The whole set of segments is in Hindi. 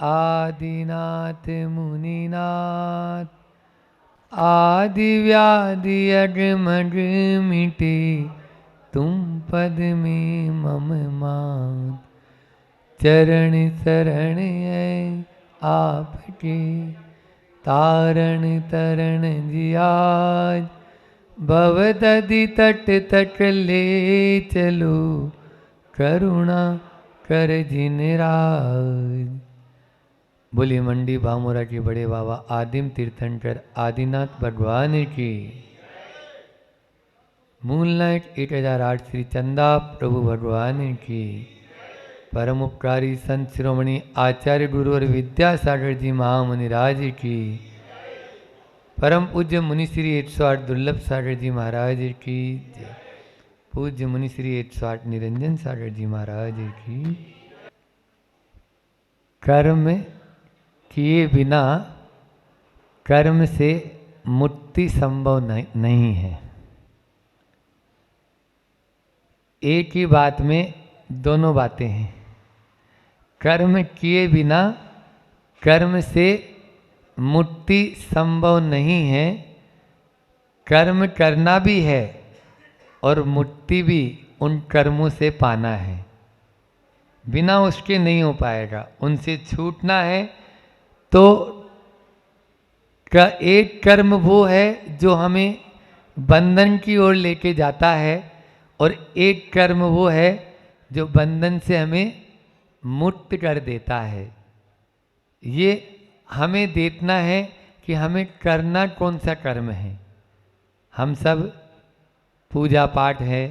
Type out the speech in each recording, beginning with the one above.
आदिनाथ मुनिनाथ, आदि व्याधि अगमग मिटे, तुम पद में मम मात। चरण शरण है आपके, तारण तरण जियाज। भवदधि तट तक ले चलो, करुणा कर जिन राज। बोलिए मंडी भामोरा के बड़े बाबा आदिम तीर्थंकर आदिनाथ भगवान की। मूनलाइट 1008 श्री चंदा प्रभु भगवान की। परम उपकारी संत शिरोमणि आचार्य गुरु और विद्यासागर जी महामुनि राज की। परम पूज्य मुनि श्री 108 दुर्लभ सागर जी महाराज की जय। पूज्य मुनि श्री 108 निरंजन सागर जी महाराज की। कर्म किए बिना कर्म से मुक्ति संभव नहीं है। एक ही बात में दोनों बातें हैं। कर्म किए बिना कर्म से मुक्ति संभव नहीं है। कर्म करना भी है और मुक्ति भी उन कर्मों से पाना है। बिना उसके नहीं हो पाएगा। उनसे छूटना है तो एक कर्म वो है जो हमें बंधन की ओर लेके जाता है, और एक कर्म वो है जो बंधन से हमें मुक्त कर देता है। ये हमें देखना है कि हमें करना कौन सा कर्म है। हम सब पूजा पाठ है,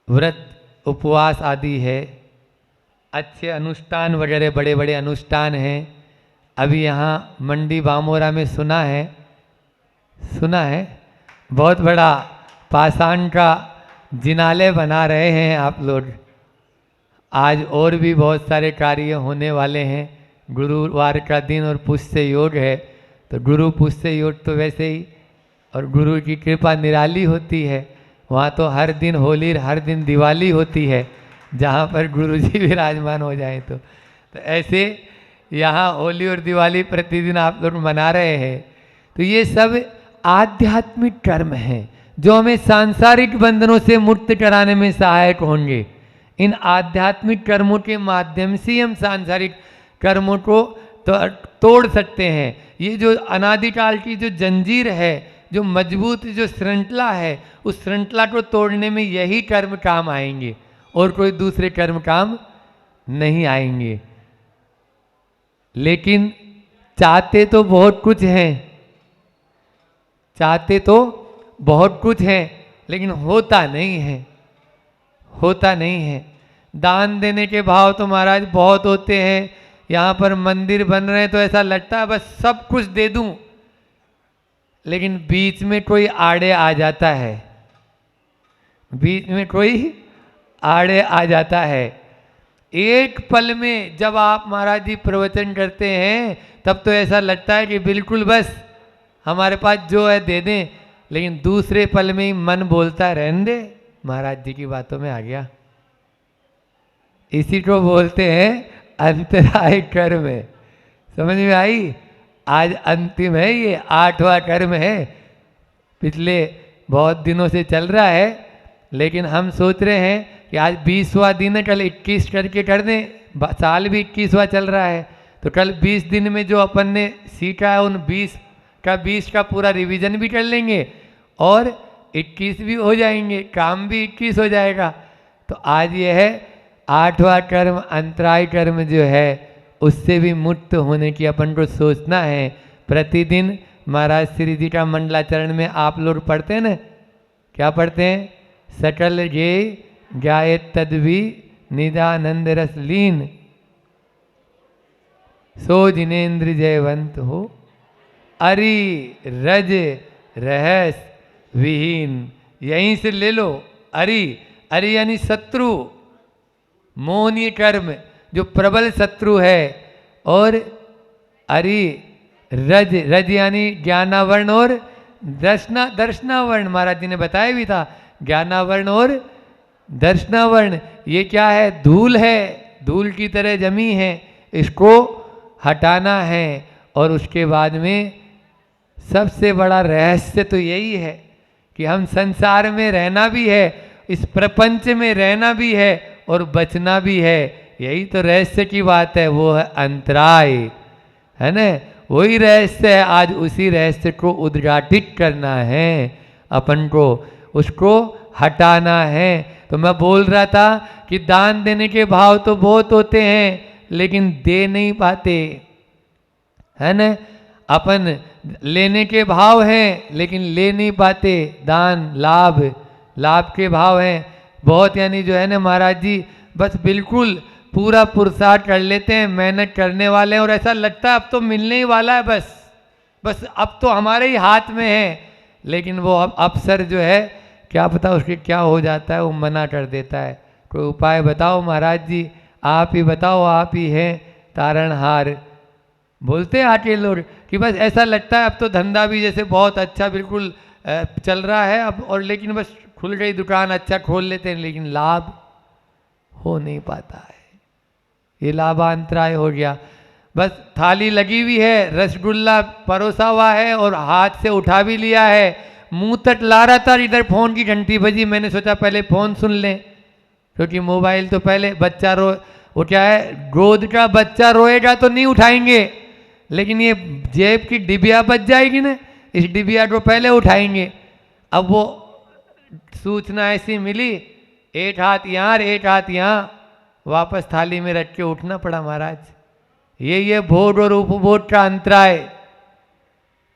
व्रत उपवास आदि है, अच्छे अनुष्ठान वगैरह बड़े बड़े अनुष्ठान हैं। अभी यहाँ मंडी भामोरा में सुना है बहुत बड़ा पाषाण का जिनालय बना रहे हैं आप लोग। आज और भी बहुत सारे कार्य होने वाले हैं। गुरुवार का दिन और पुष्य योग है, तो गुरु पुष्य योग तो वैसे ही, और गुरु की कृपा निराली होती है। वहाँ तो हर दिन होली, हर दिन दिवाली होती है, जहाँ पर गुरु जी विराजमान हो जाए। तो ऐसे यहाँ होली और दिवाली प्रतिदिन आप लोग मना रहे हैं। तो ये सब आध्यात्मिक कर्म हैं जो हमें सांसारिक बंधनों से मुक्त कराने में सहायक होंगे। इन आध्यात्मिक कर्मों के माध्यम से हम सांसारिक कर्मों को तोड़ सकते हैं। ये जो अनादिकाल की जो जंजीर है, जो मजबूत जो श्रृंखला है, उस श्रृंखला को तोड़ने में यही कर्म काम आएंगे और कोई दूसरे कर्म काम नहीं आएंगे। लेकिन चाहते तो बहुत कुछ हैं, चाहते तो बहुत कुछ है, लेकिन होता नहीं है। दान देने के भाव तो महाराज बहुत होते हैं। यहाँ पर मंदिर बन रहे हैं तो ऐसा लगता है बस सब कुछ दे दूं, लेकिन बीच में कोई आड़े आ जाता है, बीच में कोई आड़े आ जाता है। एक पल में जब आप महाराज जी प्रवचन करते हैं तब तो ऐसा लगता है कि बिल्कुल बस हमारे पास जो है दे दें, लेकिन दूसरे पल में ही मन बोलता है रहने दे, महाराज जी की बातों में आ गया। इसी को बोलते हैं अंतराय कर्म। समझ में आई? आज अंतिम है, ये 8वां कर्म है। पिछले बहुत दिनों से चल रहा है, लेकिन हम सोच रहे हैं कि आज 20वां दिन है, कल 21 करके कर दें। साल भी 21वां चल रहा है, तो कल 20 दिन में जो अपन ने सीखा है उन 20 का पूरा रिवीजन भी कर लेंगे और 21 भी हो जाएंगे, काम भी 21 हो जाएगा। तो आज ये है 8वां कर्म, अंतराय कर्म जो है उससे भी मुक्त होने की अपन को सोचना है। प्रतिदिन महाराज श्री जी का मंडलाचरण में आप लोग पढ़ते हैं ना, क्या पढ़ते हैं? सकल गे गाये तद्वी निदानंद रस लीन, सो जिनेन्द्र जयवंत हो, अरि रज रहस विहीन। यहीं से ले लो। अरि यानी शत्रु, मोहनीय कर्म जो प्रबल शत्रु है, और अरि रज यानी ज्ञानावर्ण और दर्शनावर्ण। महाराज जी ने बताया भी था, ज्ञानावर्ण और दर्शनावर्ण ये क्या है? धूल है, धूल की तरह जमी है, इसको हटाना है। और उसके बाद में सबसे बड़ा रहस्य तो यही है कि हम संसार में रहना भी है, इस प्रपंच में रहना भी है और बचना भी है। यही तो रहस्य की बात है, वो है अंतराय, है ना? वही रहस्य है। आज उसी रहस्य को उद्घाटित करना है अपन को, उसको हटाना है। तो मैं बोल रहा था कि दान देने के भाव तो बहुत होते हैं, लेकिन दे नहीं पाते, है ना? अपन लेने के भाव हैं लेकिन ले नहीं पाते। दान लाभ के भाव हैं बहुत, यानी जो है ना महाराज जी, बस बिल्कुल पूरा पुरुषार्थ कर लेते हैं, मेहनत करने वाले हैं और ऐसा लगता है अब तो मिलने ही वाला है, बस अब तो हमारे ही हाथ में है। लेकिन वो अब अफसर जो है, क्या पता उसके क्या हो जाता है, वो मना कर देता है। कोई उपाय बताओ महाराज जी, आप ही बताओ, आप ही हैं तारणहार। बोलते हैं आके लोग कि बस ऐसा लगता है अब तो धंधा भी जैसे बहुत अच्छा बिल्कुल चल रहा है अब, और लेकिन बस खुल गई दुकान, अच्छा खोल लेते हैं, लेकिन लाभ हो नहीं पाता है। ये लाभांतराय हो गया। बस थाली लगी हुई है, रसगुल्ला परोसा हुआ है और हाथ से उठा भी लिया है, मुंह तक ला रहा था, इधर फोन की घंटी बजी। मैंने सोचा पहले फोन सुन लें, क्योंकि मोबाइल तो पहले बच्चा वो क्या है, गोद का बच्चा रोएगा तो नहीं उठाएंगे, लेकिन ये जेब की डिबिया बच जाएगी ना, इस डिबिया को पहले उठाएंगे। अब वो सूचना ऐसी मिली, एक हाथ यहाँ एक हाथ यहाँ, वापस थाली में रख के उठना पड़ा महाराज। ये भोग और उपभोग का अंतराय।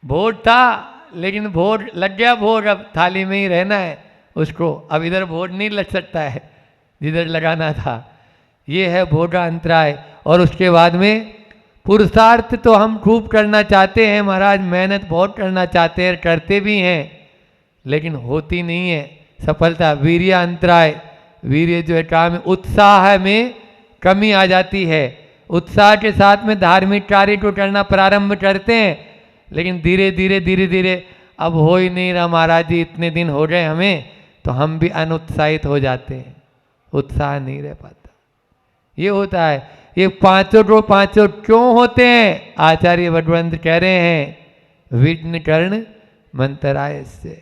भोग था लेकिन भोग लग गया, भोग अब थाली में ही रहना है उसको, अब इधर भोग नहीं लग सकता है जिधर लगाना था। ये है भोग का अंतराय। और उसके बाद में पुरुषार्थ तो हम खूब करना चाहते हैं महाराज, मेहनत बहुत करना चाहते हैं, करते भी हैं, लेकिन होती नहीं है सफलता। वीर्य अंतराय, वीर्य जो है काम में, उत्साह में कमी आ जाती है। उत्साह के साथ में धार्मिक कार्य को करना प्रारंभ करते हैं, लेकिन धीरे धीरे अब हो ही नहीं रहा महाराज जी, इतने दिन हो गए हमें, तो हम भी अनुत्साहित हो जाते हैं, उत्साह नहीं रह पाता। ये होता है। ये पांचों क्यों होते हैं? आचार्य भगवंत कह रहे हैं विघ्न कर्ण मंतराय से।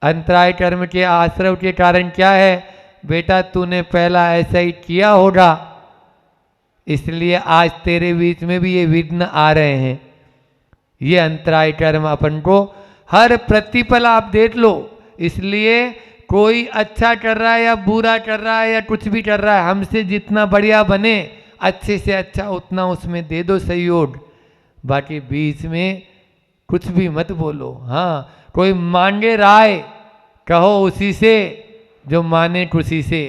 अंतराय कर्म के आश्रव के कारण क्या है? बेटा तूने पहला ऐसा ही किया होगा, इसलिए आज तेरे बीच में भी ये विघ्न आ रहे हैं। ये अंतराय कर्म अपन को हर प्रतिपल आप देख लो। इसलिए कोई अच्छा कर रहा है या बुरा कर रहा है या कुछ भी कर रहा है, हमसे जितना बढ़िया बने, अच्छे से अच्छा उतना उसमें दे दो सहयोग, बाकी बीच में कुछ भी मत बोलो। हाँ, कोई मांगे राय, कहो उसी से जो माने खुशी से।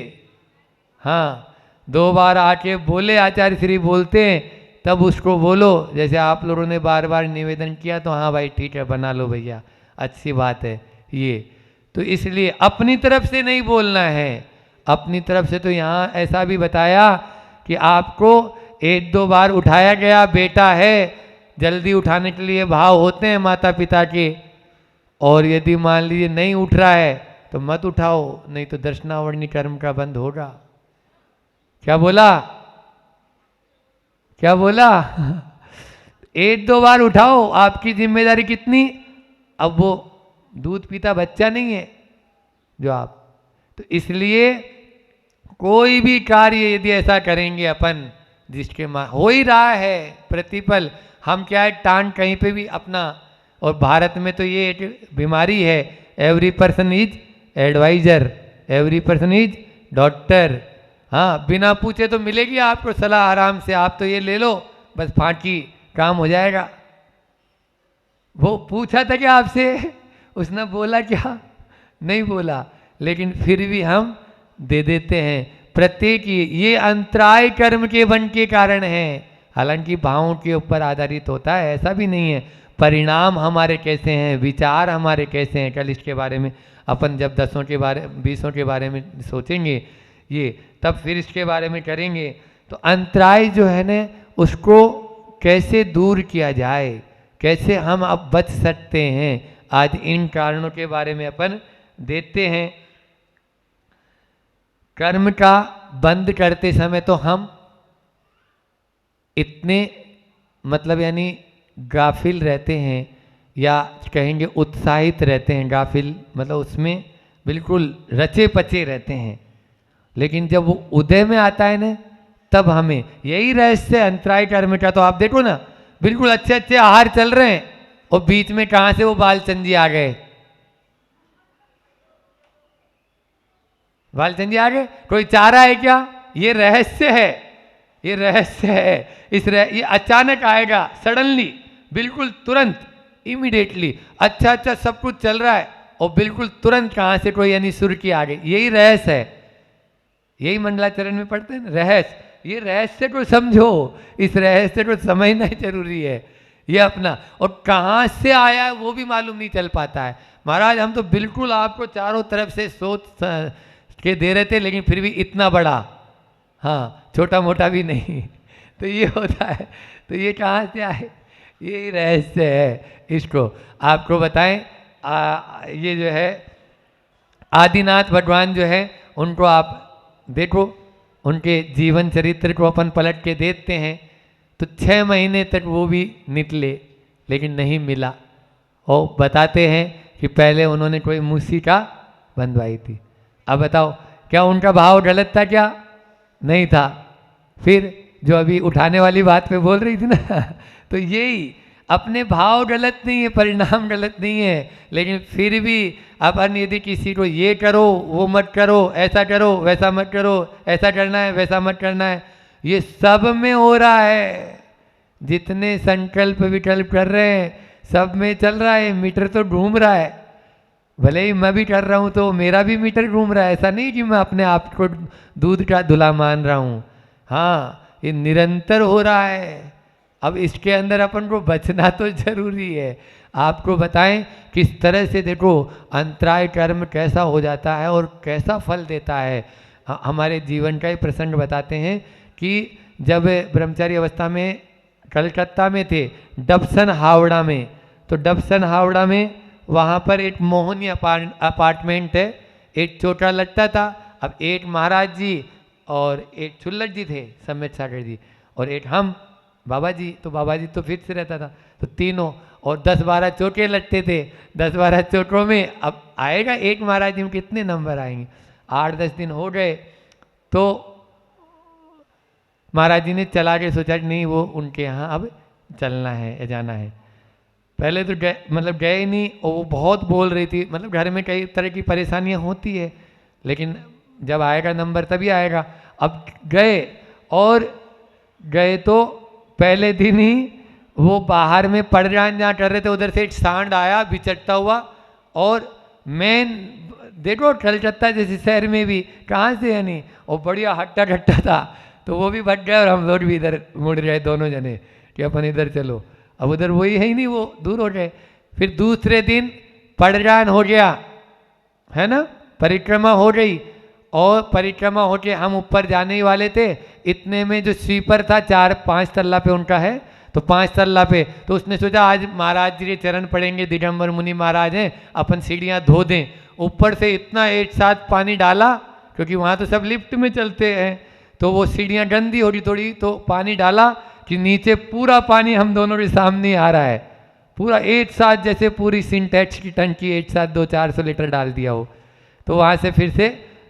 हाँ, 2 बार आके बोले, आचार्य श्री बोलते हैं, तब उसको बोलो। जैसे आप लोगों ने बार बार निवेदन किया तो हाँ भाई ठीक है, बना लो भैया, अच्छी बात है। ये तो इसलिए अपनी तरफ से नहीं बोलना है। अपनी तरफ से तो यहाँ ऐसा भी बताया कि आपको 1-2 बार उठाया गया, बेटा है, जल्दी उठाने के लिए भाव होते हैं माता पिता के, और यदि मान लीजिए नहीं उठ रहा है तो मत उठाओ, नहीं तो दर्शनावरणी कर्म का बंद होगा। क्या बोला? क्या बोला? 1-2 बार उठाओ, आपकी जिम्मेदारी कितनी? अब वो दूध पीता बच्चा नहीं है जो आप, तो इसलिए कोई भी कार्य यदि ऐसा करेंगे अपन, जिसके हो ही रहा है प्रतिपल, हम क्या है टांग कहीं पे भी अपना, और भारत में तो ये एक बीमारी है, every person is adviser, every person is doctor. हाँ, बिना पूछे तो मिलेगी आपको सलाह आराम से, आप तो ये ले लो बस, फांकी काम हो जाएगा। वो पूछा था क्या आपसे? उसने बोला क्या? नहीं बोला, लेकिन फिर भी हम दे देते हैं। प्रत्येक ये अंतराय कर्म के बन के कारण है, हालांकि भावों के ऊपर आधारित होता है, ऐसा भी नहीं है। परिणाम हमारे कैसे हैं, विचार हमारे कैसे हैं, कल इसके बारे में अपन जब 10 के बारे 20 के बारे में सोचेंगे, ये तब फिर इसके बारे में करेंगे। तो अंतराय जो है ना, उसको कैसे दूर किया जाए, कैसे हम अब बच सकते हैं, आज इन कारणों के बारे में अपन देखते हैं। कर्म का बंद करते समय तो हम इतने मतलब यानी गाफिल रहते हैं, या कहेंगे उत्साहित रहते हैं। गाफिल मतलब उसमें बिल्कुल रचे पचे रहते हैं, लेकिन जब वो उदय में आता है ना, तब हमें यही रहस्य अंतराय कर्म का। तो आप देखो ना, बिल्कुल अच्छे अच्छे आहार चल रहे हैं और बीच में कहां से वो बालचंद जी आ गए। बालचंद जी आ गए, कोई चाह रहा है क्या? ये रहस्य है, ये रहस्य है। ये अचानक आएगा, सडनली, बिल्कुल तुरंत, इमीडिएटली। अच्छा अच्छा सब कुछ चल रहा है और बिल्कुल तुरंत कहां से कोई यानी सुर की आ गई। यही रहस्य है, यही मंगलाचरण में पढ़ते हैं ना, रहस्य। ये रहस्य को समझो, इस रहस्य को समझना ही जरूरी है। ये अपना, और कहां से आया है वो भी मालूम नहीं चल पाता है। महाराज हम तो बिल्कुल आपको चारों तरफ से सोच के दे रहे थे, लेकिन फिर भी इतना बड़ा, हाँ छोटा मोटा भी नहीं। तो ये होता है। तो ये कहाँ से आए? ये रहस्य है। इसको आपको बताएं, ये जो है आदिनाथ भगवान जो है, उनको आप देखो, उनके जीवन चरित्र को अपन पलट के देखते हैं तो 6 महीने तक वो भी निकले, लेकिन नहीं मिला। और बताते हैं कि पहले उन्होंने कोई मूसिका बंधवाई थी। अब बताओ, क्या उनका भाव गलत था? क्या नहीं था? फिर जो अभी उठाने वाली बात पे बोल रही थी ना, तो यही अपने भाव गलत नहीं है, परिणाम गलत नहीं है, लेकिन फिर भी अपन यदि किसी को ये करो वो मत करो, ऐसा करो वैसा मत करो, ऐसा करना है वैसा मत करना है, ये सब में हो रहा है। जितने संकल्प विकल्प कर रहे हैं सब में चल रहा है, मीटर तो घूम रहा है। भले ही मैं भी कर रहा हूँ तो मेरा भी मीटर घूम रहा है। ऐसा नहीं कि मैं अपने आप को दूध का धुला मान रहा हूँ, हाँ ये निरंतर हो रहा है। अब इसके अंदर अपन को बचना तो जरूरी है। आपको बताएं किस तरह से देखो अंतराय कर्म कैसा हो जाता है और कैसा फल देता है। हमारे जीवन का ही प्रसंग बताते हैं कि जब ब्रह्मचारी अवस्था में कलकत्ता में थे, डबसन हावड़ा में, तो डबसन हावड़ा में वहाँ पर एक मोहनी अपार्टमेंट है, एक छोटा लगता था। अब एक महाराज जी और एक चुल्लट जी थे, सम्यक सागर जी, और एक हम बाबा जी। तो बाबा जी तो फिर से रहता था, तो तीनों, और 10-12 चोटे लगते थे। 10-12 चोटों में अब आएगा एक महाराज जी में कितने नंबर आएंगे। 8-10 दिन हो गए तो महाराज जी ने चला के सोचा कि नहीं वो उनके यहाँ अब चलना है या जाना है। पहले तो मतलब गए ही नहीं, और वो बहुत बोल रही थी, मतलब घर में कई तरह की परेशानियाँ होती है, लेकिन जब आएगा नंबर तभी आएगा। अब गए, और गए तो पहले दिन ही वो बाहर में पड़जान जहाँ कर रहे थे, उधर से एक सांड आया बिचटता हुआ, और मेन देखो कलकत्ता जैसे शहर में भी कहाँ से है नहीं, और बढ़िया हट्टा कट्टा था, तो वो भी भट गए और हम लोग भी इधर मुड़ गए दोनों जने कि अपन इधर चलो। अब उधर वही है ही नहीं, वो दूर हो गए। फिर दूसरे दिन पड़जान हो गया, है ना, परिक्रमा हो गई, और परिक्रमा होके हम ऊपर जाने ही वाले थे। इतने में जो स्वीपर था 4-5 तल्ला पे उनका है, तो 5 तल्ला पे, तो उसने सोचा आज महाराज जी के चरण पड़ेंगे, दिगंबर मुनि महाराज हैं, अपन सीढ़ियाँ धो दें। ऊपर से इतना एक साथ पानी डाला, क्योंकि वहाँ तो सब लिफ्ट में चलते हैं, तो वो सीढ़ियाँ गंदी हो रही थोड़ी, तो पानी डाला कि नीचे पूरा पानी हम दोनों के सामने आ रहा है, पूरा एक साथ, जैसे पूरी सिंटेक्स की टंकी एक साथ 200-400 लीटर डाल दिया हो। तो वहाँ से फिर से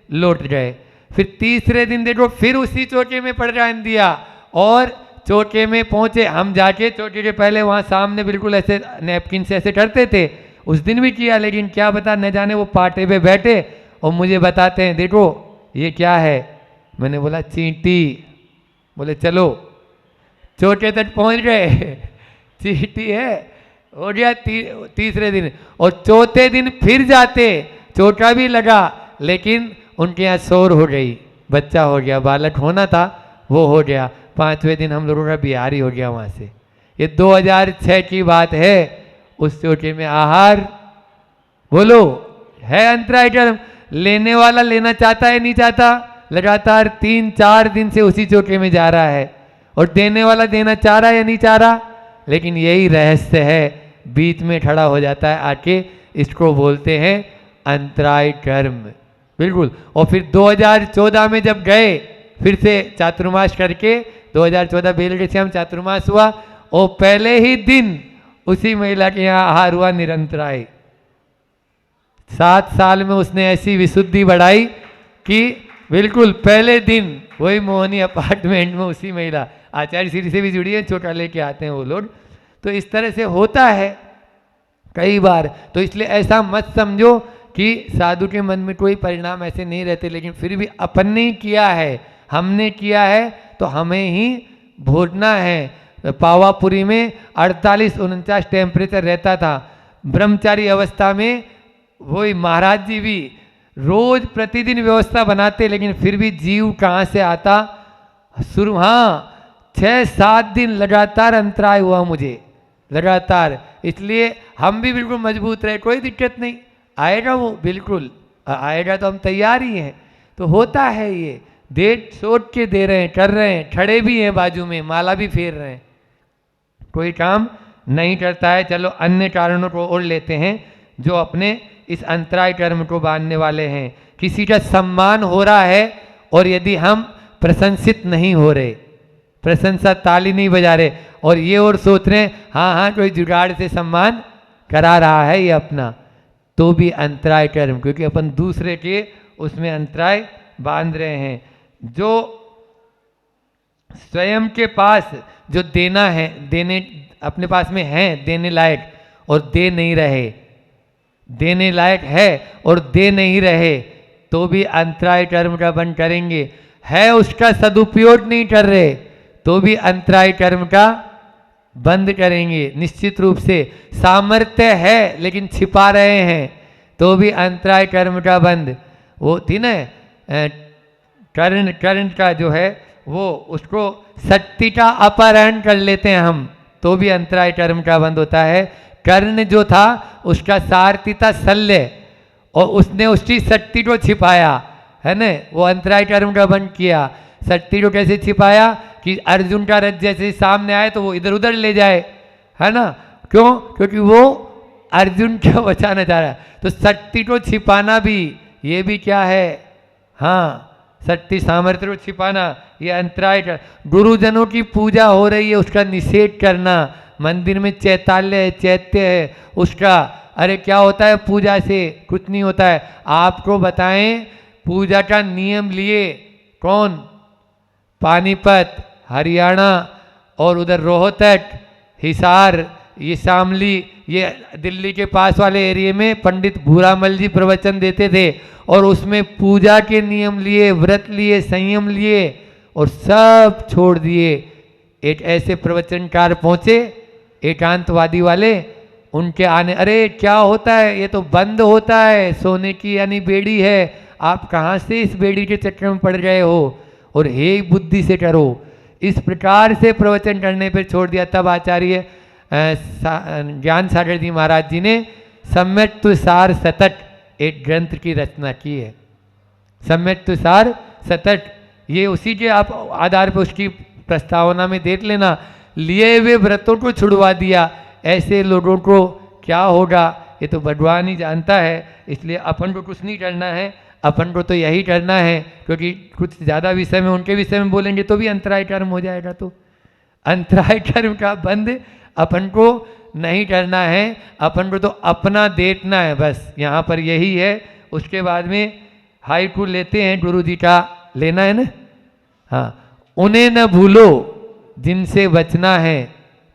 लौट गए। फिर तीसरे दिन देखो फिर उसी चौके में पड़जान दिया, और चौके में पहुँचे हम, जाके चौके के पहले वहाँ सामने बिल्कुल ऐसे नैपकिन से ऐसे करते थे, उस दिन भी किया, लेकिन क्या बता न जाने वो पाटे पे बैठे और मुझे बताते हैं देखो ये क्या है। मैंने बोला चींटी। बोले चलो, चौके तक पहुँच गए, चींटी है, हो गया तीसरे दिन। और चौथे दिन फिर जाते, चोटा भी लगा, लेकिन उनके यहाँ शोर हो गई, बच्चा हो गया, बालक होना था वो हो गया। 5वें दिन हम लोगों का बिहारी हो गया वहाँ से। ये 2006 की बात है। उस चोटे में आहार बोलो है अंतराय कर्म। लेने वाला लेना चाहता है नहीं चाहता, लगातार 3-4 दिन से उसी चोटे में जा रहा है, और देने वाला देना चाह रहा है या नहीं चाह रहा। लेकिन यही रहस्य है, बीच में खड़ा हो जाता है आके, इसको बोलते हैं अंतराय कर्म। बिल्कुल। और फिर 2014 में जब गए फिर से चातुर्मास करके 2014 बेलडेश्याम चातुर्मास हुआ और पहले ही दिन उसी महिला के यहाँ आहार हुआ निरंतराय। 7 साल में उसने ऐसी विशुद्धि बढ़ाई कि बिल्कुल पहले दिन वही मोहनी अपार्टमेंट में उसी महिला, आचार्य श्री से भी जुड़ी है, छोटा लेके आते हैं वो लोग। तो इस तरह से होता है कई बार। तो इसलिए ऐसा मत समझो कि साधु के मन में कोई परिणाम ऐसे नहीं रहते, लेकिन फिर भी अपन ने किया है, हमने किया है तो हमें ही भोगना है। पावापुरी में 48-49 टेम्परेचर रहता था। ब्रह्मचारी अवस्था में वही महाराज जी भी रोज प्रतिदिन व्यवस्था बनाते, लेकिन फिर भी जीव कहाँ से आता। शुरू 6-7 दिन लगातार अंतराय हुआ मुझे, लगातार। इसलिए हम भी बिल्कुल मजबूत रहे, कोई दिक्कत नहीं, आएगा वो, बिल्कुल आएगा तो हम तैयार ही हैं। तो होता है ये, दे सोच के दे रहे हैं, कर रहे हैं, खड़े भी हैं बाजू में, माला भी फेर रहे हैं, कोई काम नहीं करता है। चलो अन्य कारणों को और लेते हैं जो अपने इस अंतराय कर्म को बांधने वाले हैं। किसी का सम्मान हो रहा है और यदि हम प्रशंसित नहीं हो रहे, प्रशंसा ताली नहीं बजा रहे और ये और सोच रहे हैं हाँ कोई जुगाड़ से सम्मान करा रहा है ये अपना, तो भी अंतराय कर्म, क्योंकि अपन दूसरे के उसमें अंतराय बांध रहे हैं। जो स्वयं के पास जो देना है, देने अपने पास में है देने लायक और दे नहीं रहे, देने लायक है और दे नहीं रहे, तो भी अंतराय कर्म का बंद करेंगे। है उसका सदुपयोग नहीं कर रहे, तो भी अंतराय कर्म का बंद करेंगे निश्चित रूप से। सामर्थ्य है लेकिन छिपा रहे हैं, तो भी अंतराय कर्म का बंद। वो थी ना कर्ण का जो है वो, उसको शक्ति का अपहरण कर लेते हैं हम, तो भी अंतराय कर्म का बंद होता है। कर्ण जो था उसका सारथी था शल्य, और उसने उसकी शक्ति को छिपाया, है ना, वो अंतराय कर्म का बंद किया। शक्ति को कैसे छिपाया कि अर्जुन का रथ जैसे सामने आए तो वो इधर उधर ले जाए, है ना, क्यों? क्योंकि वो अर्जुन को बचाना चाह रहा है। तो शक्ति को छिपाना भी, ये भी क्या है, हाँ, शक्ति सामर्थ्य को छिपाना, ये अंतराय कर। गुरुजनों की पूजा हो रही है, उसका निषेध करना। मंदिर में चैताल्य है, चैत्य है उसका, अरे क्या होता है पूजा से? कुछ नहीं होता है। आपको बताएं, पूजा का नियम लिए कौन? पानीपत, हरियाणा और उधर रोहतक, हिसार, ये शामली, ये दिल्ली के पास वाले एरिया में पंडित भूरामल जी प्रवचन देते थे, और उसमें पूजा के नियम लिए, व्रत लिए, संयम लिए और सब छोड़ दिए। एक ऐसे प्रवचनकार पहुंचे एकांतवादी वाले, उनके आने, अरे क्या होता है, ये तो बंद होता है, सोने की यानी बेड़ी है, आप कहाँ से इस बेड़ी के चक्कर में पड़ गए हो, और हे बुद्धि से करो। इस प्रकार से प्रवचन करने पर छोड़ दिया। तब आचार्य ज्ञान सागर जी महाराज जी ने सम्यक तुषार शतक एक ग्रंथ की रचना की है। सम्यक तुषार शतक, ये उसी के आप आधार पर उसकी प्रस्तावना में देख लेना। लिए हुए व्रतों को छुड़वा दिया, ऐसे लोगों को क्या होगा ये तो भगवान ही जानता है। इसलिए अपन को कुछ नहीं करना है, अपन को तो यही करना है, क्योंकि कुछ ज़्यादा विषय में उनके विषय में बोलेंगे तो भी अंतराय कर्म हो जाएगा। तो अंतराय कर्म का बंद अपन को नहीं करना है, अपन को तो अपना देखना है, बस यहाँ पर यही है। उसके बाद में हाइकू लेते हैं, गुरु जी का लेना है ना, हाँ, उन्हें न भूलो जिनसे बचना है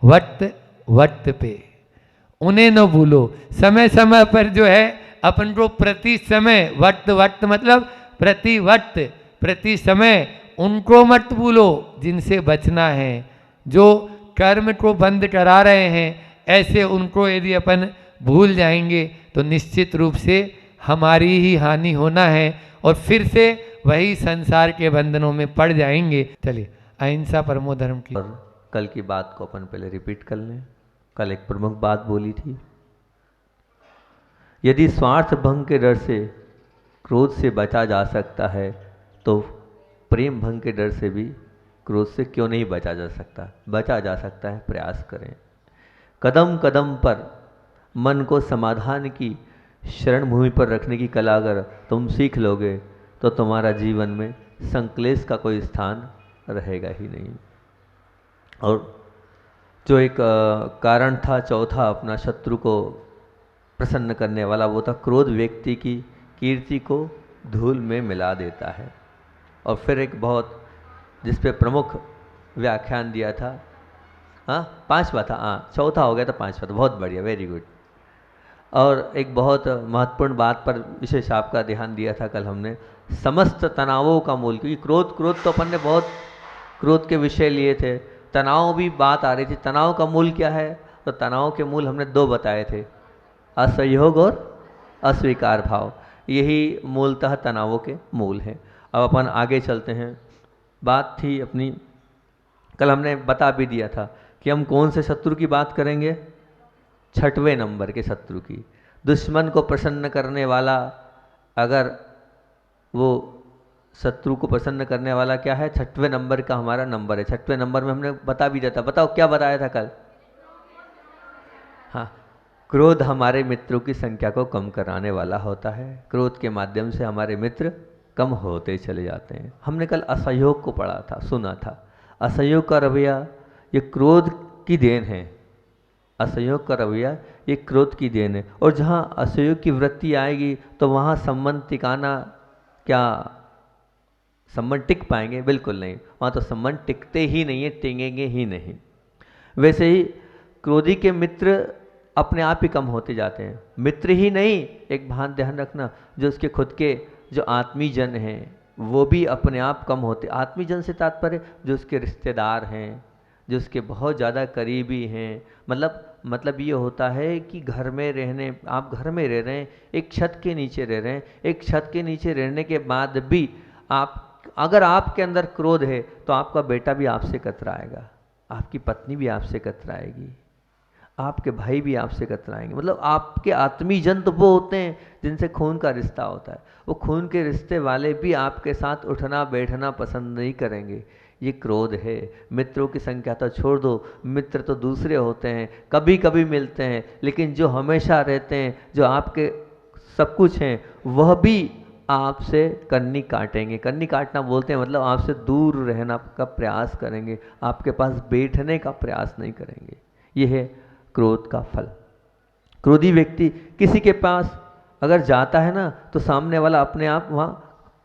वक्त वक्त पे, उन्हें न भूलो। समय समय पर जो है अपन को प्रति समय, वक्त वक्त मतलब प्रति वक्त, प्रति समय उनको मत भूलो जिनसे बचना है, जो कर्म को बंद करा रहे हैं। ऐसे उनको यदि अपन भूल जाएंगे तो निश्चित रूप से हमारी ही हानि होना है, और फिर से वही संसार के बंधनों में पड़ जाएंगे। चलिए, अहिंसा परमो धर्म की कल की बात को अपन पहले रिपीट कर लें। कल एक प्रमुख बात बोली थी, यदि स्वार्थ भंग के डर से, क्रोध से बचा जा सकता है, तो प्रेम भंग के डर से भी क्रोध से क्यों नहीं बचा जा सकता? बचा जा सकता है, प्रयास करें। कदम कदम पर मन को समाधान की शरण भूमि पर रखने की कला अगर तुम सीख लोगे तो तुम्हारा जीवन में संक्लेश का कोई स्थान रहेगा ही नहीं। और जो एक कारण था चौथा अपना शत्रु को प्रसन्न करने वाला, वो था क्रोध व्यक्ति की कीर्ति को धूल में मिला देता है। और फिर एक बहुत जिस पे प्रमुख व्याख्यान दिया था, हाँ पांचवा था, हाँ चौथा हो गया था, पांचवा था, बहुत बढ़िया, वेरी गुड। और एक बहुत महत्वपूर्ण बात पर विशेष आपका ध्यान दिया था कल हमने, समस्त तनावों का मूल, क्योंकि क्रोध तो अपन ने बहुत क्रोध के विषय लिए थे, तनाव भी बात आ रही थी। तनाव का मूल क्या है? तो तनाव के मूल हमने दो बताए थे, असहयोग और अस्वीकार भाव, यही मूलतः तनावों के मूल हैं। अब अपन आगे चलते हैं। बात थी अपनी, कल हमने बता भी दिया था कि हम कौन से शत्रु की बात करेंगे, छठवें नंबर के शत्रु की। दुश्मन को प्रसन्न करने वाला, अगर वो शत्रु को प्रसन्न करने वाला क्या है, छठवें नंबर का हमारा नंबर है। छठवें नंबर में हमने बता भी दिया था, बताओ क्या बताया था कल? हाँ, क्रोध हमारे मित्रों की संख्या को कम कराने वाला होता है। क्रोध के माध्यम से हमारे मित्र कम होते चले जाते हैं। हमने कल असहयोग को पढ़ा था, सुना था। असहयोग का रवैया ये क्रोध की देन है। असहयोग का रवैया ये क्रोध की देन है। और जहाँ असहयोग की वृत्ति आएगी तो वहाँ संबंध टिकाना, क्या संबंध टिक पाएंगे? बिल्कुल नहीं, वहाँ तो संबंध टिकते ही नहीं है, टिकेंगे ही नहीं। वैसे ही क्रोधी के मित्र अपने आप ही कम होते जाते हैं। मित्र ही नहीं, एक बात ध्यान रखना, जो उसके खुद के जो आत्मीय जन हैं वो भी अपने आप कम होते। आत्मीय जन से तात्पर्य जो उसके रिश्तेदार हैं, जो उसके बहुत ज़्यादा करीबी हैं। मतलब ये होता है कि घर में रहने, आप घर में रह रहे हैं, एक छत के नीचे रह रहे हैं, एक छत के नीचे रहने के बाद भी आप, अगर आपके अंदर क्रोध है तो आपका बेटा भी आपसे कतराएगा, आपकी पत्नी भी आपसे कतराएगी, आपके भाई भी आपसे कतराएंगे। मतलब आपके आत्मीय जन तो वो होते हैं जिनसे खून का रिश्ता होता है, वो खून के रिश्ते वाले भी आपके साथ उठना बैठना पसंद नहीं करेंगे। ये क्रोध है। मित्रों की संख्या तो छोड़ दो, मित्र तो दूसरे होते हैं, कभी कभी मिलते हैं, लेकिन जो हमेशा रहते हैं, जो आपके सब कुछ हैं, वह भी आपसे कन्नी काटेंगे। कन्नी काटना बोलते हैं मतलब आपसे दूर रहना का प्रयास करेंगे, आपके पास बैठने का प्रयास नहीं करेंगे। यह है क्रोध का फल। क्रोधी व्यक्ति किसी के पास अगर जाता है ना तो सामने वाला अपने आप वहाँ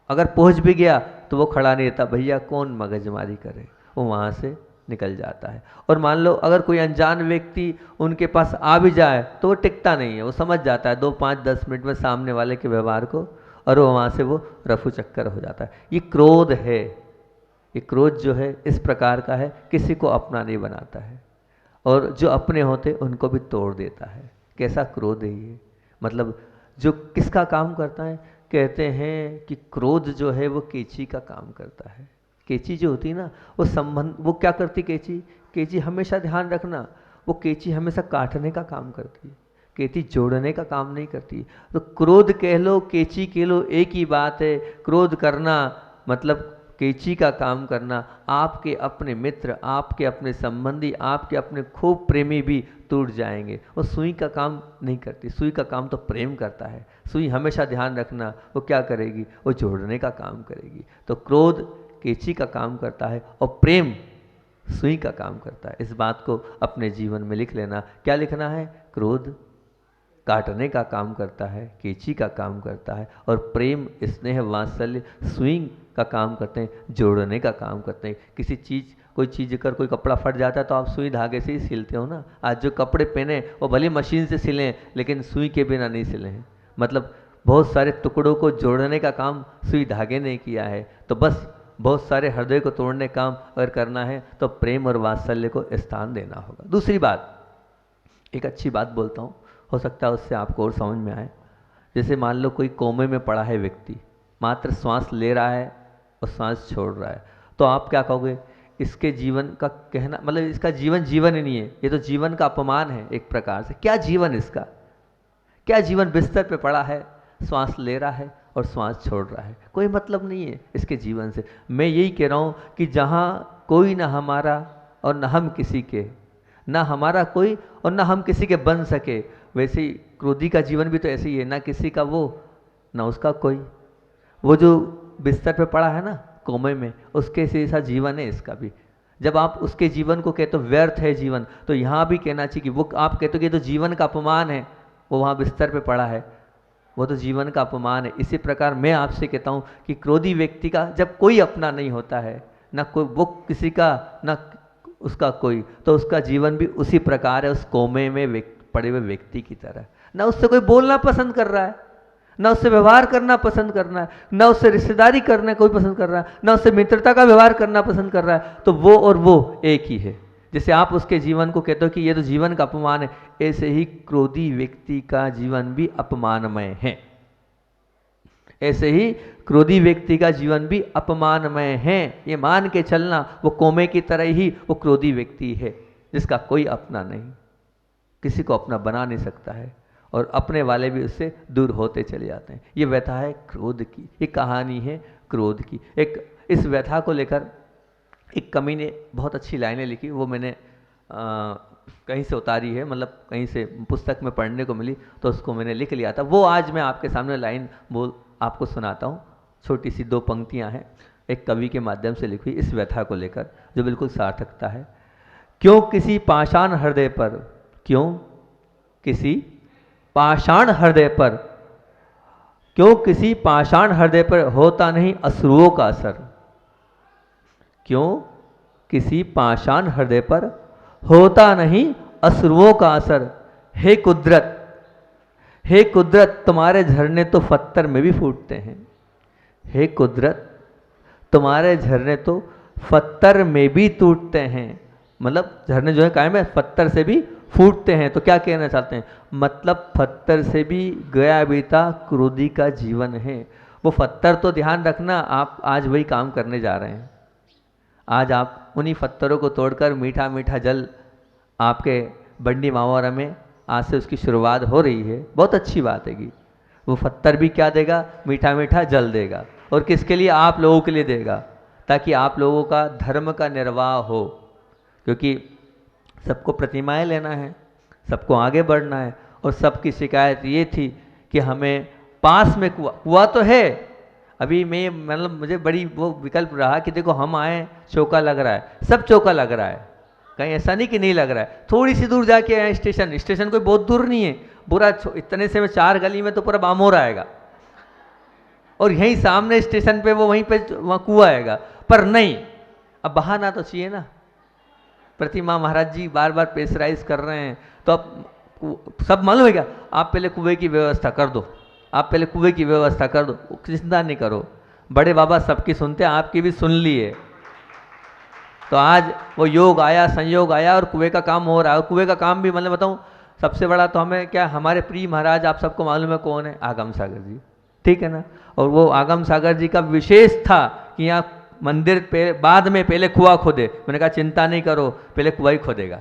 अगर पहुँच भी गया तो वो खड़ा नहीं रहता, भैया कौन मगजमारी करे, वो वहाँ से निकल जाता है। और मान लो अगर कोई अनजान व्यक्ति उनके पास आ भी जाए तो वो टिकता नहीं है, वो समझ जाता है 2, 5, 10 मिनट में सामने वाले के व्यवहार को, और वो वहाँ से वो रफू चक्कर हो जाता है। ये क्रोध है। ये क्रोध जो है इस प्रकार का है, किसी को अपना नहीं बनाता है, और जो अपने होते उनको भी तोड़ देता है। कैसा क्रोध है ये? मतलब जो किसका काम करता है? कहते हैं कि क्रोध जो है वो केची का काम करता है। केची जो होती है ना, वो संबंध, वो क्या करती केची? केची हमेशा ध्यान रखना, वो केची हमेशा काटने का काम करती है, केची जोड़ने का काम नहीं करती। तो क्रोध कह लो, केची कह लो, एक ही बात है। क्रोध करना मतलब केची का काम करना। आपके अपने मित्र, आपके अपने संबंधी, आपके अपने खूब प्रेमी भी टूट जाएंगे। वो सुई का काम नहीं करती, सुई का काम तो प्रेम करता है। सुई हमेशा ध्यान रखना वो क्या करेगी? वो जोड़ने का काम करेगी। तो क्रोध केची का काम करता है और प्रेम सुई का काम करता है। इस बात को अपने जीवन में लिख लेना। क्या लिखना है? क्रोध काटने का काम करता है, केची का काम करता है, और प्रेम स्नेह वात्सल्य सुई का काम करते हैं, जोड़ने का काम करते हैं। किसी चीज़, कोई चीज़ अगर कोई कपड़ा फट जाता है तो आप सुई धागे से ही सिलते हो ना। आज जो कपड़े पहने वो भले मशीन से सिलें, लेकिन सुई के बिना नहीं सिले हैं। मतलब बहुत सारे टुकड़ों को जोड़ने का काम सुई धागे ने किया है। तो बस बहुत सारे हृदय को तोड़ने का काम अगर करना है तो प्रेम और वात्सल्य को स्थान देना होगा। दूसरी बात, एक अच्छी बात बोलता हूँ, हो सकता है उससे आपको और समझ में आए। जैसे मान लो कोई कोमे में पड़ा है व्यक्ति, मात्र श्वास ले रहा है और श्वास छोड़ रहा है, तो आप क्या कहोगे? इसके जीवन का कहना मतलब इसका जीवन जीवन ही नहीं है, ये तो जीवन का अपमान है एक प्रकार से। क्या जीवन इसका? क्या जीवन? बिस्तर पे पड़ा है, श्वास ले रहा है और श्वास छोड़ रहा है, कोई मतलब नहीं है इसके जीवन से। मैं यही कह रहा हूँ कि जहाँ कोई ना हमारा और ना हम किसी के, ना हमारा कोई और ना हम किसी के बन सके, वैसे ही क्रोधी का जीवन भी तो ऐसे ही है, ना किसी का वो ना उसका कोई। वो जो बिस्तर पे पड़ा है ना, कोमे में, उसके जैसा जीवन है इसका भी। जब आप उसके जीवन को कहते हो व्यर्थ है जीवन, तो यहाँ भी कहना चाहिए कि वो आप कहते हो कि ये तो जीवन का अपमान है, वो वहाँ बिस्तर पे पड़ा है, वो तो जीवन का अपमान है। इसी प्रकार मैं आपसे कहता हूँ कि क्रोधी व्यक्ति का जब कोई अपना नहीं होता है, ना कोई वो किसी का, ना उसका कोई, तो उसका जीवन भी उसी प्रकार है, उस कोमे में पड़े हुए व्यक्ति की तरह। ना उससे कोई बोलना पसंद कर रहा है, ना उससे व्यवहार करना पसंद करना है, ना उससे रिश्तेदारी करना कोई पसंद कर रहा है, ना उससे मित्रता का व्यवहार करना पसंद कर रहा है। तो वो और वो एक ही है। जैसे आप उसके जीवन को कहते हो कि ये तो जीवन का अपमान है, ऐसे ही क्रोधी व्यक्ति का जीवन भी अपमानमय है। ऐसे ही क्रोधी व्यक्ति का जीवन भी अपमानमय है। ये मान के चलना, वो कोमे की तरह ही वो क्रोधी व्यक्ति है, जिसका कोई अपना नहीं, किसी को अपना बना नहीं सकता है, और अपने वाले भी उससे दूर होते चले जाते हैं। ये व्यथा है क्रोध की, ये कहानी है क्रोध की। एक इस व्यथा को लेकर एक कवि ने बहुत अच्छी लाइनें लिखी, वो मैंने कहीं से उतारी है, मतलब कहीं से पुस्तक में पढ़ने को मिली, तो उसको मैंने लिख लिया था। वो आज मैं आपके सामने लाइन बोल आपको सुनाता हूँ। छोटी सी 2 पंक्तियाँ हैं, एक कवि के माध्यम से लिखी इस व्यथा को लेकर, जो बिल्कुल सार्थकता है। क्यों किसी पाषाण हृदय पर, क्यों किसी पाषाण हृदय पर, क्यों किसी पाषाण हृदय पर होता नहीं अश्रुओं का असर, क्यों किसी पाषाण हृदय पर होता नहीं अश्रुओं का असर। हे कुदरत, हे कुदरत तुम्हारे झरने तो पत्थर में भी फूटते हैं। हे कुदरत तुम्हारे झरने तो पत्थर में भी टूटते हैं। मतलब झरने जो है कायम है, पत्थर से भी फूटते हैं। तो क्या कहना चाहते हैं, मतलब पत्थर से भी गया बीता क्रोधी का जीवन है। वो पत्थर तो ध्यान रखना, आप आज वही काम करने जा रहे हैं। आज आप उन्हीं पत्थरों को तोड़कर मीठा मीठा जल आपके बंडी मावरा में आज से उसकी शुरुआत हो रही है। बहुत अच्छी बात है कि वो पत्थर भी क्या देगा, मीठा मीठा जल देगा। और किसके लिए, आप लोगों के लिए देगा, ताकि आप लोगों का धर्म का निर्वाह हो। क्योंकि सबको प्रतिमाएं लेना है, सबको आगे बढ़ना है, और सबकी शिकायत ये थी कि हमें पास में कुआं तो है। अभी मैं मतलब मुझे बड़ी वो विकल्प रहा कि देखो हम आए, चौका लग रहा है, सब चौका लग रहा है, कहीं ऐसा नहीं कि नहीं लग रहा है। थोड़ी सी दूर जाके आए स्टेशन, स्टेशन कोई बहुत दूर नहीं है, पूरा इतने से में 4 गली में तो पूरा बामोर आएगा, और यहीं सामने स्टेशन पे वो वहीं पे वहाँ कुआं आएगा। पर नहीं, अब बहाना तो चाहिए ना। प्रतिमा महाराज जी बार बार प्रेशराइज कर रहे हैं, तो अब सब मालूम है क्या, आप पहले कुएं की व्यवस्था कर दो, आप पहले कुएं की व्यवस्था कर दो, चिंता नहीं करो। बड़े बाबा सबकी सुनते हैं, आपकी भी सुन ली है। तो आज वो योग आया, संयोग आया, और कुएं का काम हो रहा है। और कुएं का काम भी मतलब बताऊं, सबसे बड़ा तो हमें क्या, हमारे प्रिय महाराज आप सबको मालूम है कौन है, आगम सागर जी, ठीक है ना। और वो आगम सागर जी का विशेष था कि यहाँ मंदिर पे बाद में पहले कुआं खोदे। मैंने कहा चिंता नहीं करो, पहले कुआं ही खोदेगा।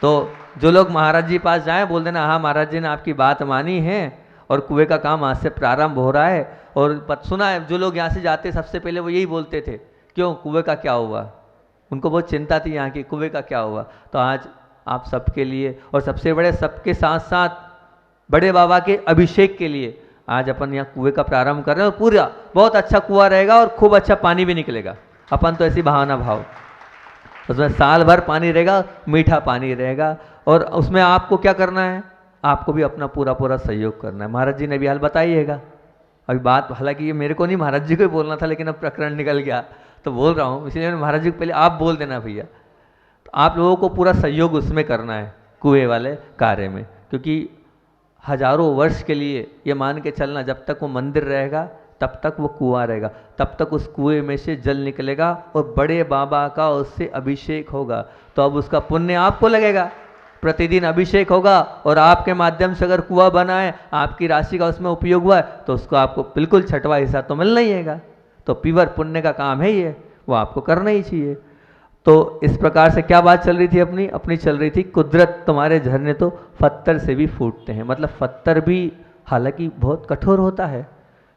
तो जो लोग महाराज जी पास जाएं, बोल देना हाँ महाराज जी ने आपकी बात मानी है, और कुएं का काम आज से प्रारंभ हो रहा है। और सुना है जो लोग यहाँ से जाते सबसे पहले वो यही बोलते थे, क्यों कुएं का क्या हुआ, उनको बहुत चिंता थी यहाँ की, कुएं का क्या हुआ। तो आज आप सबके लिए, और सबसे बड़े सबके साथ साथ बड़े बाबा के अभिषेक के लिए आज अपन यहाँ कुएं का प्रारंभ कर रहे हैं। और पूरा बहुत अच्छा कुआं रहेगा, और खूब अच्छा पानी भी निकलेगा। अपन तो ऐसी बहाना भाव, उसमें साल भर पानी रहेगा, मीठा पानी रहेगा। और उसमें आपको क्या करना है, आपको भी अपना पूरा पूरा सहयोग करना है। महाराज जी ने भी हाल बताइएगा। अभी बात हालांकि ये मेरे को नहीं, महाराज जी को ही बोलना था, लेकिन अब प्रकरण निकल गया तो बोल रहा हूँ, इसलिए महाराज जी को पहले आप बोल देना भैया। तो आप लोगों को पूरा सहयोग उसमें करना है, कुएं वाले कार्य में। क्योंकि हजारों वर्ष के लिए ये मान के चलना, जब तक वो मंदिर रहेगा तब तक वो कुआं रहेगा, तब तक उस कुएं में से जल निकलेगा, और बड़े बाबा का उससे अभिषेक होगा। तो अब उसका पुण्य आपको लगेगा, प्रतिदिन अभिषेक होगा, और आपके माध्यम से अगर कुआं बना है, आपकी राशि का उसमें उपयोग हुआ है, तो उसको आपको बिल्कुल छठवां हिस्सा तो मिलना ही है। तो पीवर पुण्य का काम है ये, वो आपको करना ही चाहिए। तो इस प्रकार से क्या बात चल रही थी अपनी चल रही थी, कुदरत तुम्हारे झरने तो पत्थर से भी फूटते हैं। मतलब पत्थर भी हालांकि बहुत कठोर होता है,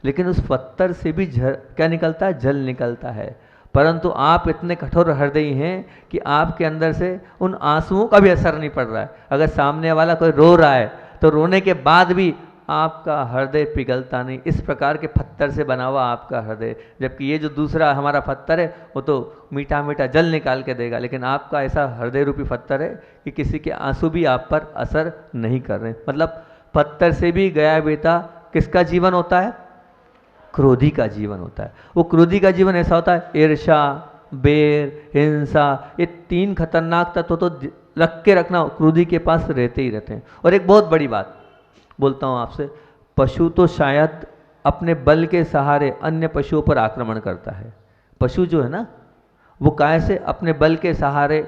लेकिन उस पत्थर से भी क्या निकलता है, जल निकलता है। परंतु आप इतने कठोर हृदयी हैं कि आपके अंदर से उन आंसुओं का भी असर नहीं पड़ रहा है। अगर सामने वाला कोई रो रहा है, तो रोने के बाद भी आपका हृदय पिघलता नहीं। इस प्रकार के पत्थर से बना हुआ आपका हृदय, जबकि ये जो दूसरा हमारा पत्थर है वो तो मीठा मीठा जल निकाल के देगा, लेकिन आपका ऐसा हृदय रूपी पत्थर है कि किसी के आंसू भी आप पर असर नहीं कर रहे। मतलब पत्थर से भी गया बेटा किसका जीवन होता है? क्रोधी का जीवन होता है। वो क्रोधी का जीवन ऐसा होता है, ईर्ष्या, बैर, हिंसा, ये 3 खतरनाक तत्व तो रख के रखना, क्रोधी के पास रहते ही रहते हैं। और एक बहुत बड़ी बात बोलता हूँ आपसे, पशु तो शायद अपने बल के सहारे अन्य पशुओं पर आक्रमण करता है। पशु जो है ना, वो काय से अपने बल के सहारे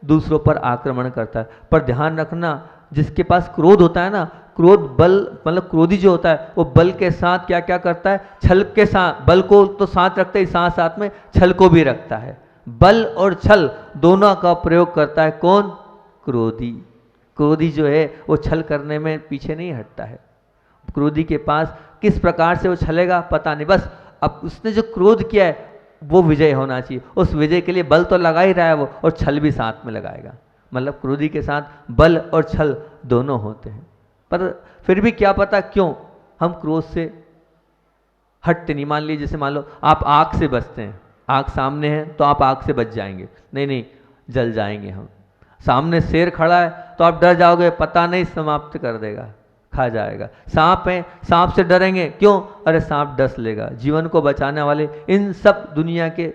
दूसरों पर आक्रमण करता है। पर ध्यान रखना, जिसके पास क्रोध होता है ना, क्रोध बल, मतलब क्रोधी जो होता है वो बल के साथ क्या क्या करता है? छल के साथ, बल को तो साथ रखता है, साथ साथ में छल को भी रखता है। बल और छल दोनों का प्रयोग करता है कौन? क्रोधी। क्रोधी जो है वो छल करने में पीछे नहीं हटता है। क्रोधी के पास किस प्रकार से वो छलेगा पता नहीं, बस अब उसने जो क्रोध किया है वो विजय होना चाहिए। उस विजय के लिए बल तो लगा ही रहा है वो, और छल भी साथ में लगाएगा। मतलब क्रोधी के साथ बल और छल दोनों होते हैं। पर फिर भी क्या पता क्यों हम क्रोध से हटते नहीं। मान लीजिए जैसे मान लो आप आग से बचते हैं, आग सामने है तो आप आग से बच जाएंगे, नहीं नहीं जल जाएंगे हम। सामने शेर खड़ा है तो आप डर जाओगे, पता नहीं समाप्त कर देगा, खा जाएगा। सांप है, सांप से डरेंगे क्यों? अरे सांप डस लेगा। जीवन को बचाने वाले इन सब दुनिया के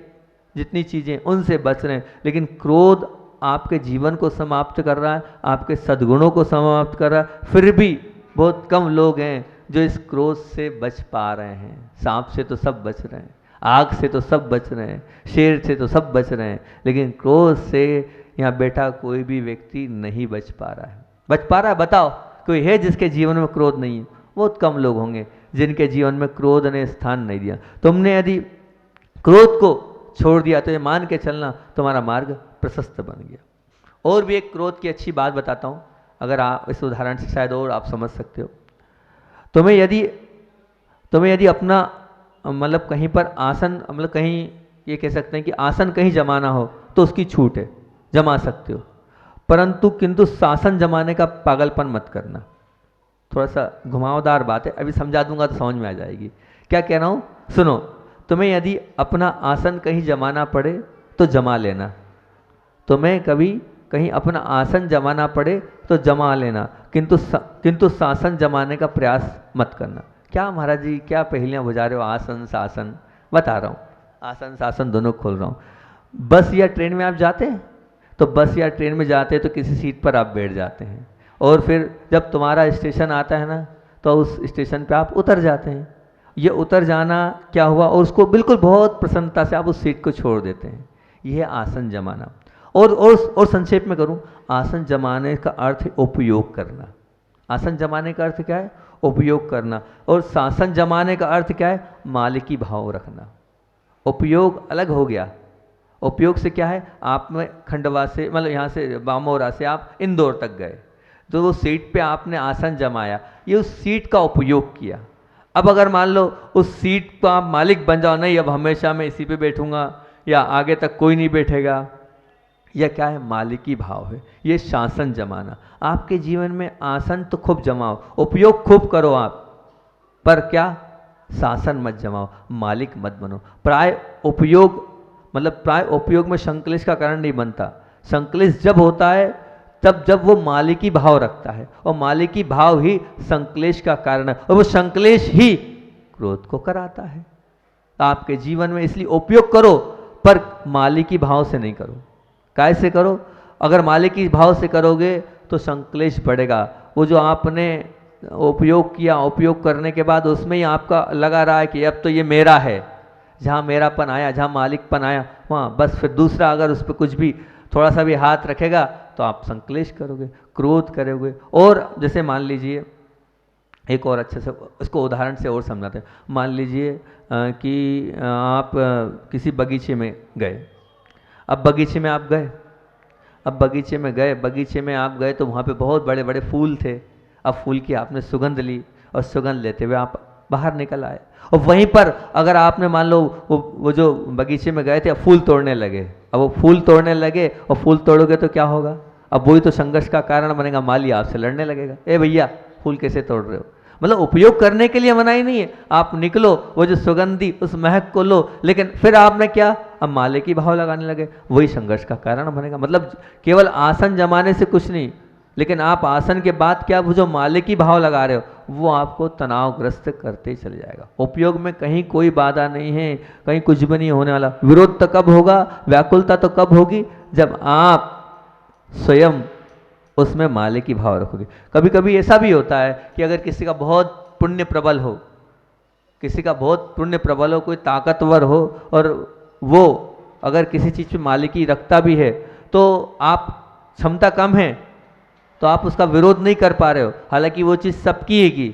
जितनी चीज़ें उनसे बच रहे हैं, लेकिन क्रोध आपके जीवन को समाप्त कर रहा है, आपके सद्गुणों को समाप्त कर रहा है। फिर भी बहुत कम लोग हैं जो इस क्रोध से बच पा रहे हैं। सांप से तो सब बच रहे हैं, आग से तो सब बच रहे हैं, शेर से तो सब बच रहे हैं, लेकिन क्रोध से यहाँ बैठा कोई भी व्यक्ति नहीं बच पा रहा है। बच पा रहा है? बताओ कोई है जिसके जीवन में क्रोध नहीं है? बहुत कम लोग होंगे जिनके जीवन में क्रोध ने स्थान नहीं दिया। तुमने यदि क्रोध को छोड़ दिया तो ये मान के चलना तुम्हारा मार्ग प्रशस्त बन गया। और भी एक क्रोध की अच्छी बात बताता हूँ, अगर आप इस उदाहरण से शायद और आप समझ सकते हो। तुम्हें यदि अपना मतलब कहीं पर आसन, मतलब कहीं ये कह सकते हैं कि आसन कहीं जमाना हो तो उसकी छूट है, जमा सकते हो, परंतु किंतु शासन जमाने का पागलपन मत करना। थोड़ा सा घुमावदार बात है, अभी समझा दूंगा तो समझ में आ जाएगी। क्या कह रहा हूँ सुनो। तुम्हें यदि अपना आसन कहीं जमाना पड़े तो जमा लेना, तुम्हें कभी कहीं अपना आसन जमाना पड़े तो जमा लेना, किंतु शासन जमाने का प्रयास मत करना। क्या महाराज जी क्या पहेलियाँ बुझा रहे हो? आसन शासन बता रहा हूँ, आसन शासन दोनों खोल रहा हूँ। बस या ट्रेन में आप जाते हैं तो बस या ट्रेन में जाते हैं तो किसी सीट पर आप बैठ जाते हैं, और फिर जब तुम्हारा स्टेशन आता है ना तो उस स्टेशन पे आप उतर जाते हैं। ये उतर जाना क्या हुआ? और उसको बिल्कुल बहुत प्रसन्नता से आप उस सीट को छोड़ देते हैं। यह है आसन जमाना। और संक्षेप में करूं, आसन जमाने का अर्थ है उपयोग करना। आसन जमाने का अर्थ क्या है? उपयोग करना। और शासन जमाने का अर्थ क्या है? मालिकी भाव रखना। उपयोग अलग हो गया। उपयोग से क्या है? आप में खंडवा से, मतलब यहाँ से बामोरा से आप इंदौर तक गए तो वो सीट पे आपने आसन जमाया, ये उस सीट का उपयोग किया। अब अगर मान लो उस सीट का आप मालिक बन जाओ, नहीं अब हमेशा मैं इसी पे बैठूंगा या आगे तक कोई नहीं बैठेगा, यह क्या है? मालिकी भाव है, ये शासन जमाना। आपके जीवन में आसन तो खूब जमाओ, उपयोग खूब करो आप, पर क्या? शासन मत जमाओ, मालिक मत बनो। प्राय उपयोग में संक्लेश का कारण नहीं बनता। संक्लेश जब होता है तब जब वो मालिकी भाव रखता है, और मालिकी भाव ही संक्लेश का कारण है, और वो संक्लेश ही क्रोध को कराता है। आपके जीवन में इसलिए उपयोग करो, पर मालिकी भाव से नहीं करो। कैसे करो? अगर मालिकी भाव से करोगे तो संक्लेश बढ़ेगा। वो जो आपने उपयोग किया, उपयोग करने के बाद उसमें ही आपका लगा रहा है कि अब तो ये मेरा है, जहाँ मेरापन आया, जहाँ मालिकपन आया, वहाँ बस फिर दूसरा अगर उस पर कुछ भी थोड़ा सा भी हाथ रखेगा तो आप संक्लेश करोगे, क्रोध करोगे। और जैसे मान लीजिए एक और अच्छे से इसको उदाहरण से और समझाते हैं। मान लीजिए कि आप किसी बगीचे में गए। अब बगीचे में आप गए, बगीचे में आप गए तो वहाँ पे बहुत बड़े बड़े फूल थे। अब फूल की आपने सुगंध ली, और सुगंध लेते हुए आप बाहर निकल आए, और वहीं पर अगर आपने मान लो वो जो बगीचे में गए थे फूल तोड़ने लगे। अब वो फूल तोड़ने लगे, और फूल तोड़ोगे तो क्या होगा? अब वही तो संघर्ष का कारण बनेगा, माली आपसे लड़ने लगेगा, ए भैया फूल कैसे तोड़ रहे हो? मतलब उपयोग करने के लिए मनाही नहीं है। आप निकलो, वो जो सुगंधी उस महक को लो, लेकिन फिर आपने क्या, अब माले की भाव लगाने लगे, वही संघर्ष का कारण बनेगा। मतलब केवल आसन जमाने से कुछ नहीं, लेकिन आप आसन के बाद क्या, वो जो माले की भाव लगा रहे हो वो आपको तनावग्रस्त करते ही चले जाएगा। उपयोग में कहीं कोई बाधा नहीं है, कहीं कुछ भी नहीं होने वाला। विरोध तो कब होगा, व्याकुलता तो कब होगी, जब आप स्वयं उसमें माले की भाव रखोगे। कभी कभी ऐसा भी होता है कि अगर किसी का बहुत पुण्य प्रबल हो, किसी का बहुत पुण्य प्रबल हो, कोई ताकतवर हो, और वो अगर किसी चीज़ पे मालिकी रखता भी है, तो आप क्षमता कम है तो आप उसका विरोध नहीं कर पा रहे हो। हालांकि वो चीज़ सबकी हैगी,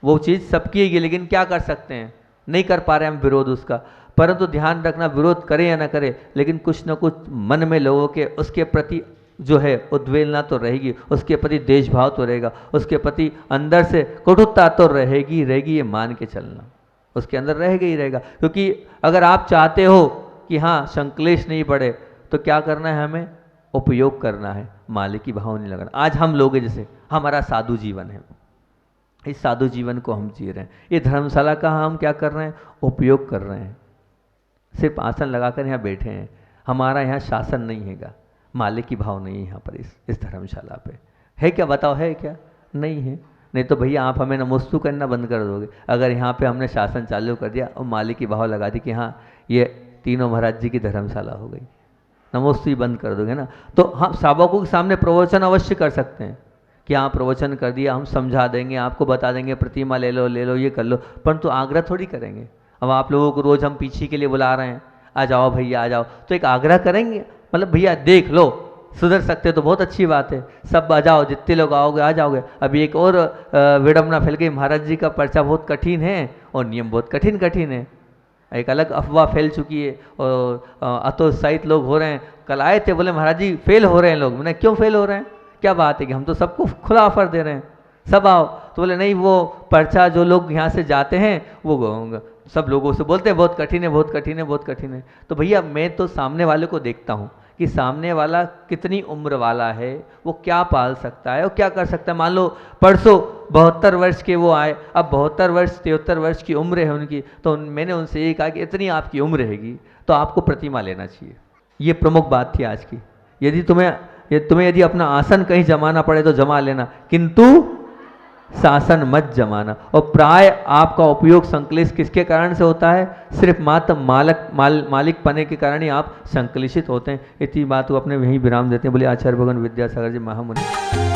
वो चीज़ सबकी हैगी, लेकिन क्या कर सकते हैं, नहीं कर पा रहे हम विरोध उसका। परंतु ध्यान रखना, विरोध करें या ना करें, लेकिन कुछ ना कुछ मन में लोगों के उसके प्रति जो है उद्वेलना तो रहेगी, उसके प्रति देशभाव तो रहेगा, उसके प्रति अंदर से कटुता तो रहेगी रहेगी, ये मान के चलना उसके अंदर रहेगा ही रहेगा। क्योंकि अगर आप चाहते हो कि हाँ संक्लेश नहीं बढ़े, तो क्या करना है, हमें उपयोग करना है, माले की भाव नहीं लगाना। आज हम लोग जैसे हमारा साधु जीवन है, इस साधु जीवन को हम जी रहे हैं, ये धर्मशाला का हम क्या कर रहे हैं, उपयोग कर रहे हैं। सिर्फ आसन लगाकर यहाँ बैठे हैं, हमारा यहाँ शासन नहीं हैगा, माले की भाव नहीं है यहाँ पर इस धर्मशाला पे। है क्या, बताओ, है क्या? नहीं है। नहीं तो भैया आप हमें नमोस्तु करना बंद कर दोगे अगर यहाँ पे हमने शासन चालू कर दिया और माले की भाव लगा दी कि हाँ ये तीनों महाराज जी की धर्मशाला हो गई, नमोस्तु ही बंद कर दोगे ना। तो हम सावकों के सामने प्रवचन अवश्य कर सकते हैं कि हाँ प्रवचन कर दिया, हम समझा देंगे, आपको बता देंगे, प्रतिमा ले लो, ये कर लो, परंतु आग्रह थोड़ी करेंगे। अब आप लोगों को रोज़ हम पीछे के लिए बुला रहे हैं, आ जाओ भैया आ जाओ, तो एक आग्रह करेंगे, मतलब भैया देख लो सुधर सकते तो बहुत अच्छी बात है, सब आ जाओ, जितने लोग आओगे आ जाओगे। अभी एक और विडम्बना फैल गई, महाराज जी का पर्चा बहुत कठिन है और नियम बहुत कठिन है। एक अलग अफवाह फैल चुकी है और अतोत्साहित लोग हो रहे हैं। कल आए थे, बोले महाराज जी फेल हो रहे हैं लोग। मैंने क्यों फेल हो रहे हैं, क्या बात है कि हम तो सबको खुला ऑफर दे रहे हैं, सब आओ। तो बोले नहीं, वो पर्चा जो लोग यहाँ से जाते हैं वो सब लोगों से बोलते हैं बहुत कठिन है, बहुत कठिन है, बहुत कठिन है। तो भैया मैं तो सामने वाले को देखता हूँ कि सामने वाला कितनी उम्र वाला है, वो क्या पाल सकता है, वो क्या कर सकता है। मान लो परसों 72 वर्ष के वो आए, अब 72 वर्ष 73 वर्ष की उम्र है उनकी, तो मैंने उनसे ये कहा कि इतनी आपकी उम्र हैगी तो आपको प्रतिमा लेना चाहिए। ये प्रमुख बात थी आज की। यदि तुम्हें यदि अपना आसन कहीं जमाना पड़े तो जमा लेना, किंतु शासन मत जमाना। और प्राय आपका उपयोग संक्लेश किसके कारण से होता है, सिर्फ मात्र मालिक पने के कारण ही आप संक्लेशित होते हैं। इतनी बात को अपने वहीं विराम देते हैं। बोले आचार्य भगवान विद्यासागर जी महामुनि।